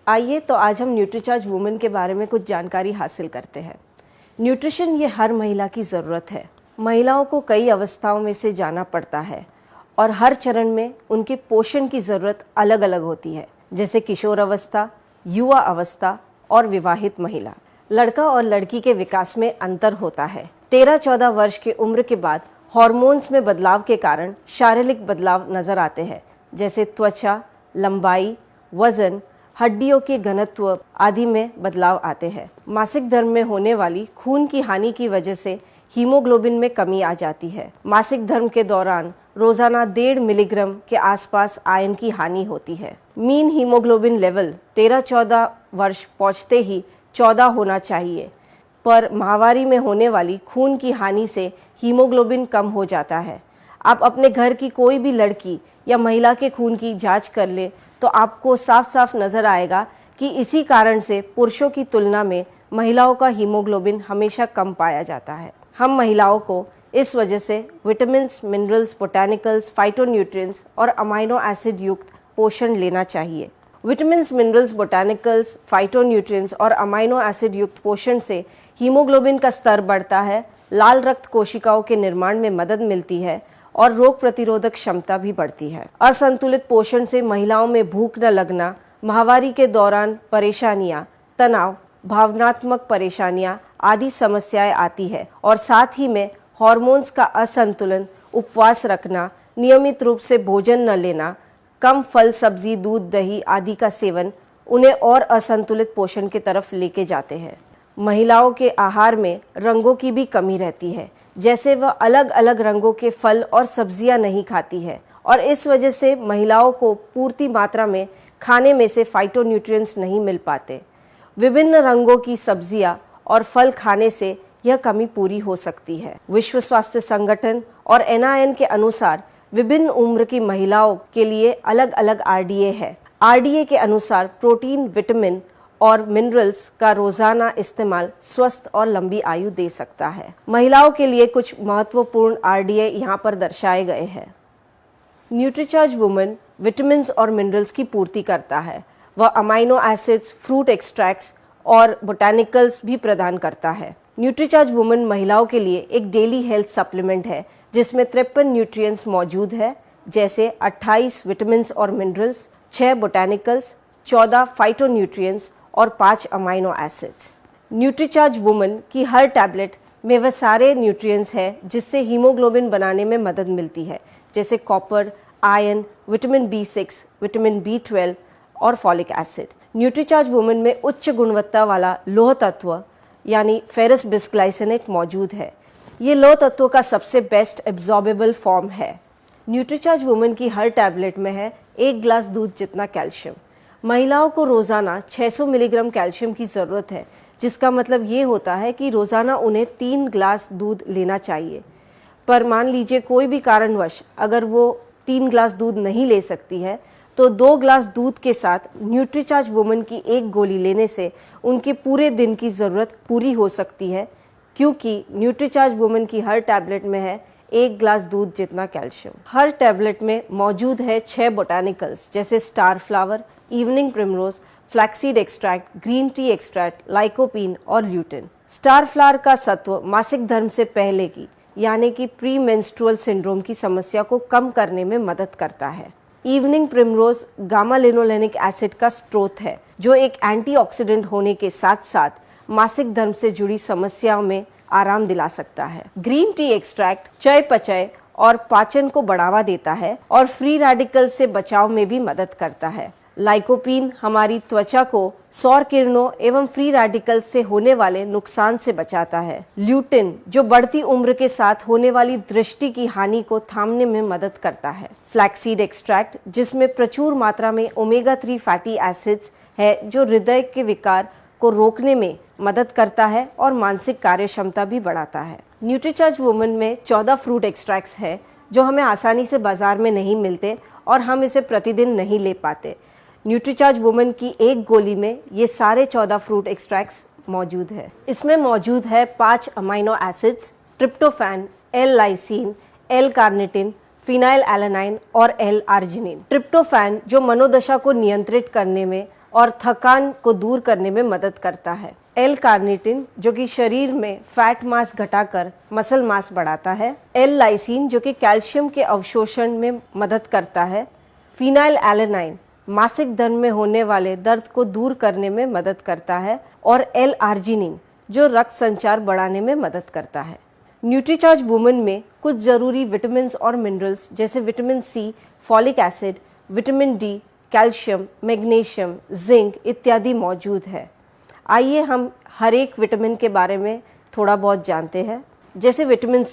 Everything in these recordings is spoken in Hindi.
आइए तो आज हम न्यूट्रीचार्ज वुमेन के बारे में कुछ जानकारी हासिल करते हैं। न्यूट्रिशन ये हर महिला की ज़रूरत है। महिलाओं को कई अवस्थाओं में से जाना पड़ता है और हर चरण में उनके पोषण की ज़रूरत अलग अलग होती है, जैसे किशोर अवस्था, युवा अवस्था और विवाहित महिला। लड़का और लड़की के विकास में अंतर होता है। 13-14 वर्ष की उम्र के बाद हार्मोन्स में बदलाव के कारण शारीरिक बदलाव नजर आते हैं, जैसे त्वचा, लंबाई, वजन, हड्डियों के घनत्व आदि में बदलाव आते हैं। मासिक धर्म में होने वाली खून की हानि की वजह से हीमोग्लोबिन में कमी आ जाती है। मासिक धर्म के दौरान रोजाना 1.5 मिलीग्राम के आसपास आयरन की हानि होती है। मीन हीमोग्लोबिन लेवल 13-14 वर्ष पहुंचते ही 14 होना चाहिए, पर माहवारी में होने वाली खून की हानि से हीमोग्लोबिन कम हो जाता है। आप अपने घर की कोई भी लड़की या महिला के खून की जांच कर ले तो आपको साफ साफ नज़र आएगा कि इसी कारण से पुरुषों की तुलना में महिलाओं का हीमोग्लोबिन हमेशा कम पाया जाता है। हम महिलाओं को इस वजह से विटामिन्स, मिनरल्स, बोटैनिकल्स, फाइटोन्यूट्रिएंट्स और अमाइनो एसिड युक्त पोषण लेना चाहिए। विटामिन्स, मिनरल्स, बोटैनिकल्स, फाइटोन्यूट्रिएंट्स और अमाइनो एसिड युक्त पोषण से हीमोग्लोबिन का स्तर बढ़ता है, लाल रक्त कोशिकाओं के निर्माण में मदद मिलती है और रोग प्रतिरोधक क्षमता भी बढ़ती है। असंतुलित पोषण से महिलाओं में भूख न लगना, माहवारी के दौरान परेशानियां, तनाव, भावनात्मक परेशानियां आदि समस्याएं आती है और साथ ही में हार्मोन्स का असंतुलन, उपवास रखना, नियमित रूप से भोजन न लेना, कम फल, सब्जी, दूध, दही आदि का सेवन उन्हें और असंतुलित पोषण की तरफ लेके जाते हैं। महिलाओं के आहार में रंगों की भी कमी रहती है, जैसे वह अलग अलग रंगों के फल और सब्जियां नहीं खाती है और इस वजह से महिलाओं को पूर्ति मात्रा में खाने में से फाइटोन्यूट्रिएंट्स नहीं मिल पाते। विभिन्न रंगों की सब्जियां और फल खाने से यह कमी पूरी हो सकती है। विश्व स्वास्थ्य संगठन और NIN के अनुसार विभिन्न उम्र की महिलाओं के लिए अलग अलग RDA है। RDA के अनुसार प्रोटीन, विटामिन और मिनरल्स का रोजाना इस्तेमाल स्वस्थ और लंबी आयु दे सकता है। महिलाओं के लिए कुछ महत्वपूर्ण RDA यहाँ पर दर्शाए गए हैं। न्यूट्रीचार्ज वुमेन विटामिन्स और मिनरल्स की पूर्ति करता है। वह अमाइनो एसिड्स, फ्रूट एक्सट्रैक्ट्स और बोटैनिकल्स भी प्रदान करता है। न्यूट्रीचार्ज वुमेन महिलाओं के लिए एक डेली हेल्थ सप्लीमेंट है जिसमें 53 न्यूट्रिएंट्स मौजूद है, जैसे 28 विटामिन्स और मिनरल्स, 6 बोटैनिकल्स, 14 फाइटोन्यूट्रिएंट्स और 5 अमाइनो एसिड्स। न्यूट्रीचार्ज वुमेन की हर टैबलेट में वह सारे न्यूट्रिएंट्स हैं जिससे हीमोग्लोबिन बनाने में मदद मिलती है, जैसे copper, iron, vitamin B6, vitamin B12 और फॉलिक एसिड। न्यूट्रीचार्ज वुमेन में उच्च गुणवत्ता वाला लौह तत्व यानी फेरस बिस्ग्लाइसिनेट मौजूद है। ये लौह तत्व का सबसे बेस्ट एब्जॉर्बेबल फॉर्म है। न्यूट्रीचार्ज वुमेन की हर टैबलेट में है 1 गिलास दूध जितना कैल्शियम। महिलाओं को रोज़ाना 600 मिलीग्राम कैल्शियम की ज़रूरत है, जिसका मतलब ये होता है कि रोज़ाना उन्हें 3 गिलास दूध लेना चाहिए। पर मान लीजिए कोई भी कारणवश अगर वो 3 गिलास दूध नहीं ले सकती है तो 2 गिलास दूध के साथ न्यूट्रीचार्ज वुमेन की 1 गोली लेने से उनके पूरे दिन की ज़रूरत पूरी हो सकती है, क्योंकि न्यूट्रीचार्ज वुमेन की हर टैबलेट में है 1 गिलास दूध जितना कैल्शियम। हर टैबलेट में मौजूद है 6 बोटैनिकल्स, जैसे star flower, evening primrose, flaxseed extract, green tea extract, lycopene और ल्यूटिन। स्टार फ्लावर का सत्व मासिक धर्म से पहले की यानी कि प्री मेंस्ट्रुअल सिंड्रोम की समस्या को कम करने में मदद करता है। Evening primrose gamma linolenic acid का स्रोत है, जो एक एंटीऑक्सीडेंट होने के साथ साथ मासिक धर्म से जुड़ी समस्याओं में आराम दिला सकता है। ग्रीन टी एक्सट्रैक्ट चयापचय और पाचन को बढ़ावा देता है और फ्री रेडिकल से बचाव में भी मदद करता है। लाइकोपीन हमारी त्वचा को सौर किरणों एवं फ्री रेडिकल से होने वाले नुकसान से बचाता है। ल्यूटिन जो बढ़ती उम्र के साथ होने वाली दृष्टि की हानि को थामने में मदद करता है। फ्लैक्सीड एक्सट्रैक्ट जिसमें प्रचुर मात्रा में ओमेगा 3 फैटी एसिड्स है, जो हृदय के विकार को रोकने में मदद करता है और मानसिक कार्य क्षमता भी बढ़ाता है। न्यूट्रीचार्ज वुमेन में 14 फ्रूट एक्सट्रैक्ट्स है जो हमें आसानी से बाजार में नहीं मिलते और हम इसे प्रतिदिन नहीं ले पाते। न्यूट्रीचार्ज वुमेन की 1 गोली में ये सारे 14 फ्रूट एक्सट्रैक्ट्स मौजूद है। इसमें मौजूद है 5 amino acids, tryptophan, L lysine, L carnitine, phenylalanine और L-आर्जिनिन। ट्रिप्टोफैन जो मनोदशा को नियंत्रित करने में और थकान को दूर करने में मदद करता है। एल कार्निटिन जो कि शरीर में फैट मास घटाकर मसल मास बढ़ाता है। एल लाइसिन जो कि कैल्शियम के अवशोषण में मदद करता है। फिनाइल एलेनाइन मासिक धर्म में होने वाले दर्द को दूर करने में मदद करता है। और एल आर्जिनिन जो रक्त संचार बढ़ाने में मदद करता है। न्यूट्रीचार्ज वुमेन में कुछ ज़रूरी विटामिन्स और मिनरल्स जैसे vitamin C, folic acid, vitamin D, calcium, magnesium, zinc इत्यादि मौजूद है। आइए हम हर एक विटामिन के बारे में थोड़ा बहुत जानते हैं। जैसे विटामिन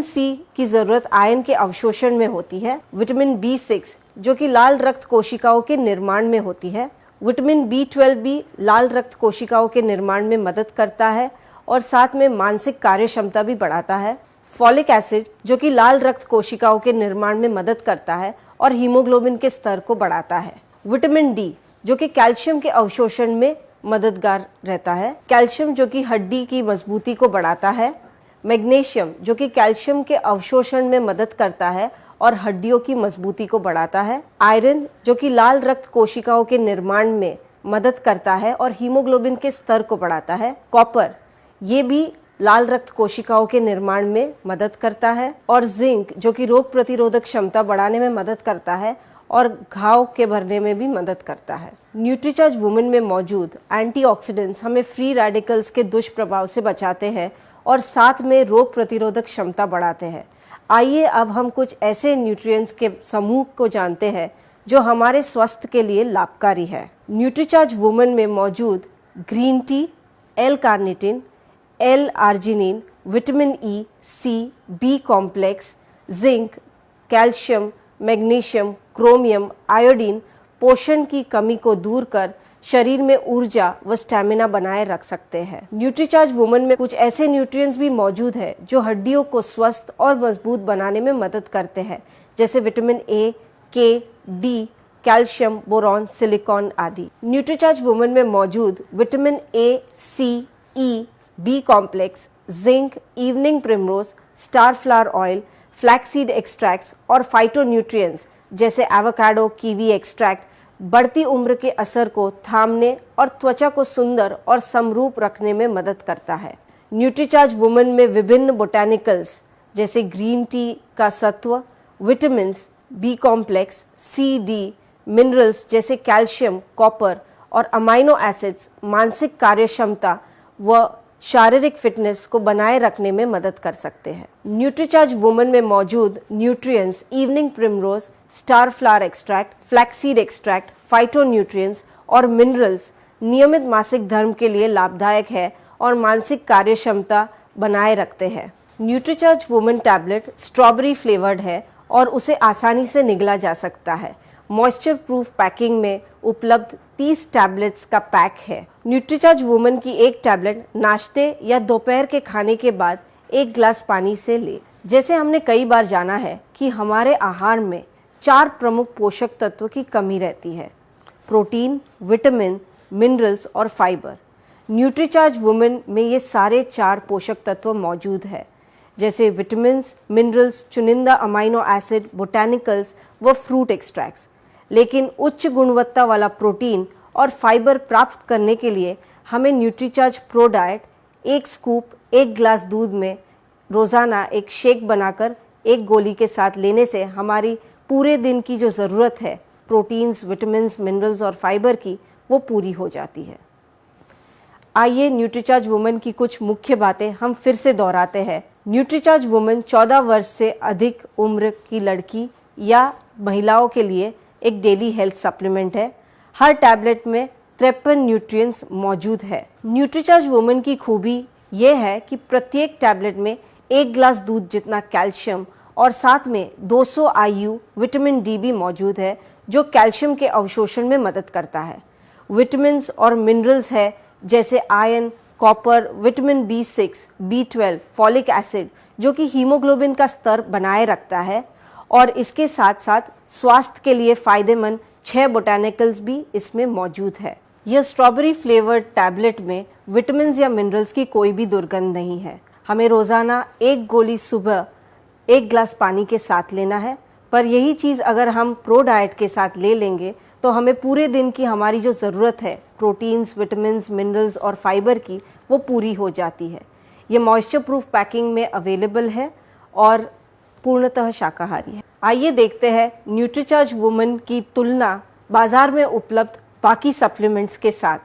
सी की ज़रूरत आयरन के अवशोषण में होती है। विटामिन B6 जो कि लाल रक्त कोशिकाओं के निर्माण में होती है। विटामिन B12 भी लाल रक्त कोशिकाओं के निर्माण में मदद करता है और साथ में मानसिक कार्य क्षमता भी बढ़ाता है। फॉलिक एसिड जो कि लाल रक्त कोशिकाओं के निर्माण में मदद करता है और हीमोग्लोबिन के स्तर को बढ़ाता है। विटामिन डी जो कि कैल्शियम के अवशोषण में मददगार रहता है। कैल्शियम जो कि हड्डी की मजबूती को बढ़ाता है। मैग्नीशियम जो कि कैल्शियम के अवशोषण में मदद करता है और हड्डियों की मजबूती को बढ़ाता है। आयरन जो कि लाल रक्त कोशिकाओं के निर्माण में मदद करता है और हीमोग्लोबिन के स्तर को बढ़ाता है। कॉपर ये भी लाल रक्त कोशिकाओं के निर्माण में मदद करता है। और जिंक जो कि रोग प्रतिरोधक क्षमता बढ़ाने में मदद करता है और घाव के भरने में भी मदद करता है। न्यूट्रीचार्ज वुमेन में मौजूद एंटीऑक्सीडेंट्स हमें फ्री रेडिकल्स के दुष्प्रभाव से बचाते हैं और साथ में रोग प्रतिरोधक क्षमता बढ़ाते हैं। आइए अब हम कुछ ऐसे न्यूट्रिएंट्स के समूह को जानते हैं जो हमारे स्वास्थ्य के लिए लाभकारी है। न्यूट्रीचार्ज वुमेन में मौजूद green tea, L carnitine, L arginine, vitamin E, C, B complex, zinc, calcium, magnesium, chromium, iodine पोषण की कमी को दूर कर शरीर में ऊर्जा व स्टैमिना बनाए रख सकते हैं। न्यूट्रीचार्ज वुमेन में कुछ ऐसे न्यूट्रिएंट्स भी मौजूद है जो हड्डियों को स्वस्थ और मजबूत बनाने में मदद करते हैं, जैसे vitamin A, K, D, calcium, boron, silicon आदि। न्यूट्रीचार्ज वुमेन में मौजूद vitamin A, C, E, B complex, zinc, evening primrose, star flower oil, flaxseed extracts और फाइटोन्यूट्रिएंट्स जैसे एवोकाडो, कीवी एक्सट्रैक्ट बढ़ती उम्र के असर को थामने और त्वचा को सुंदर और समरूप रखने में मदद करता है। न्यूट्रीचार्ज वुमेन में विभिन्न बोटैनिकल्स जैसे ग्रीन टी का सत्व, विटामिन्स, बी कॉम्प्लेक्स, सी, डी, मिनरल्स जैसे कैल्शियम, कॉपर और अमाइनो एसिड्स मानसिक कार्यक्षमता व शारीरिक फिटनेस को बनाए रखने में मदद कर सकते हैं। न्यूट्रीचार्ज वुमेन में मौजूद nutrients evening primrose, star flower extract, flaxseed extract, phytonutrients और मिनरल्स नियमित मासिक धर्म के लिए लाभदायक है और मानसिक कार्य क्षमता बनाए रखते हैं। Nutricharge women tablet strawberry flavoured है और उसे आसानी से निगला जा सकता है। मॉइस्चर प्रूफ पैकिंग में उपलब्ध 30 टैबलेट्स का पैक है। न्यूट्रीचार्ज वुमेन की एक टैबलेट नाश्ते या दोपहर के खाने के बाद 1 गिलास पानी से ले। जैसे हमने कई बार जाना है कि हमारे आहार में 4 प्रमुख पोषक तत्व की कमी रहती है: प्रोटीन, विटामिन, मिनरल्स और फाइबर। न्यूट्रीचार्ज वुमेन में ये सारे 4 पोषक तत्व मौजूद है, जैसे विटामिन्स, मिनरल्स, चुनिंदा अमाइनो एसिड, बोटैनिकल्स व फ्रूट एक्सट्रैक्ट्स। लेकिन उच्च गुणवत्ता वाला प्रोटीन और फाइबर प्राप्त करने के लिए हमें न्यूट्रीचार्ज प्रो डाइट 1 स्कूप 1 गिलास दूध में रोज़ाना एक शेक बनाकर 1 गोली के साथ लेने से हमारी पूरे दिन की जो ज़रूरत है प्रोटीन्स, विटामिन्स, मिनरल्स और फाइबर की, वो पूरी हो जाती है। आइए न्यूट्रीचार्ज वुमेन की कुछ मुख्य बातें हम फिर से दोहराते हैं। न्यूट्रीचार्ज वुमेन 14 वर्ष से अधिक उम्र की लड़की या महिलाओं के लिए एक डेली हेल्थ सप्लीमेंट है। हर टैबलेट में 53 न्यूट्रिएंट्स मौजूद है। न्यूट्रीचार्ज वुमेन की खूबी यह है कि प्रत्येक टैबलेट में 1 गिलास दूध जितना कैल्शियम और साथ में 200 IU विटामिन डी भी मौजूद है, जो कैल्शियम के अवशोषण में मदद करता है। विटामिन्स और मिनरल्स है जैसे iron, copper, vitamin B6, B12, folic acid जो कि हीमोग्लोबिन का स्तर बनाए रखता है। और इसके साथ साथ स्वास्थ्य के लिए फ़ायदेमंद 6 बोटैनिकल्स भी इसमें मौजूद है। यह स्ट्रॉबेरी फ्लेवर्ड टैबलेट में विटामिन्स या मिनरल्स की कोई भी दुर्गंध नहीं है। हमें रोज़ाना 1 गोली सुबह 1 गिलास पानी के साथ लेना है, पर यही चीज़ अगर हम प्रो डाइट के साथ ले लेंगे तो हमें पूरे दिन की हमारी जो ज़रूरत है प्रोटीन्स, विटामिन्स, मिनरल्स और फाइबर की, वो पूरी हो जाती है। ये मॉइस्चर प्रूफ पैकिंग में अवेलेबल है और पूर्णतः शाकाहारी है। आइए देखते हैं न्यूट्रीचार्ज वुमन की तुलना बाज़ार में उपलब्ध बाकी सप्लीमेंट्स के साथ।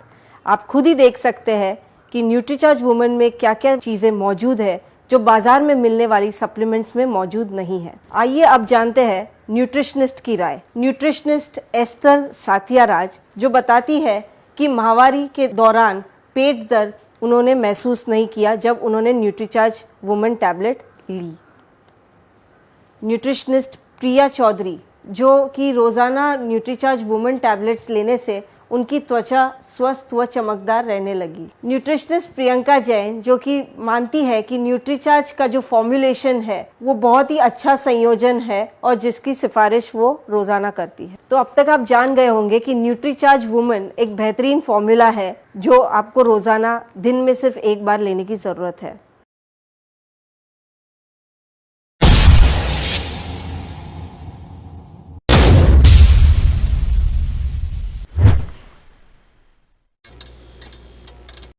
आप खुद ही देख सकते हैं कि न्यूट्रीचार्ज वुमन में क्या क्या चीज़ें मौजूद है जो बाज़ार में मिलने वाली सप्लीमेंट्स में मौजूद नहीं है। आइए अब जानते हैं न्यूट्रिशनिस्ट की राय। न्यूट्रिशनिस्ट एस्तर साथियाराज जो बताती है कि माहवारी के दौरान पेट दर्द उन्होंने महसूस नहीं किया जब उन्होंने न्यूट्रीचार्ज वुमन टैबलेट ली। न्यूट्रिशनिस्ट प्रिया चौधरी जो कि रोज़ाना न्यूट्रीचार्ज वुमन टैबलेट्स लेने से उनकी त्वचा स्वस्थ व चमकदार रहने लगी। न्यूट्रिशनिस्ट प्रियंका जैन जो कि मानती है कि न्यूट्रीचार्ज का जो फॉर्मुलेशन है वो बहुत ही अच्छा संयोजन है और जिसकी सिफारिश वो रोज़ाना करती है। तो अब तक आप जान गए होंगे कि न्यूट्रीचार्ज वुमन एक बेहतरीन फॉर्मूला है जो आपको रोज़ाना दिन में सिर्फ एक बार लेने की ज़रूरत है।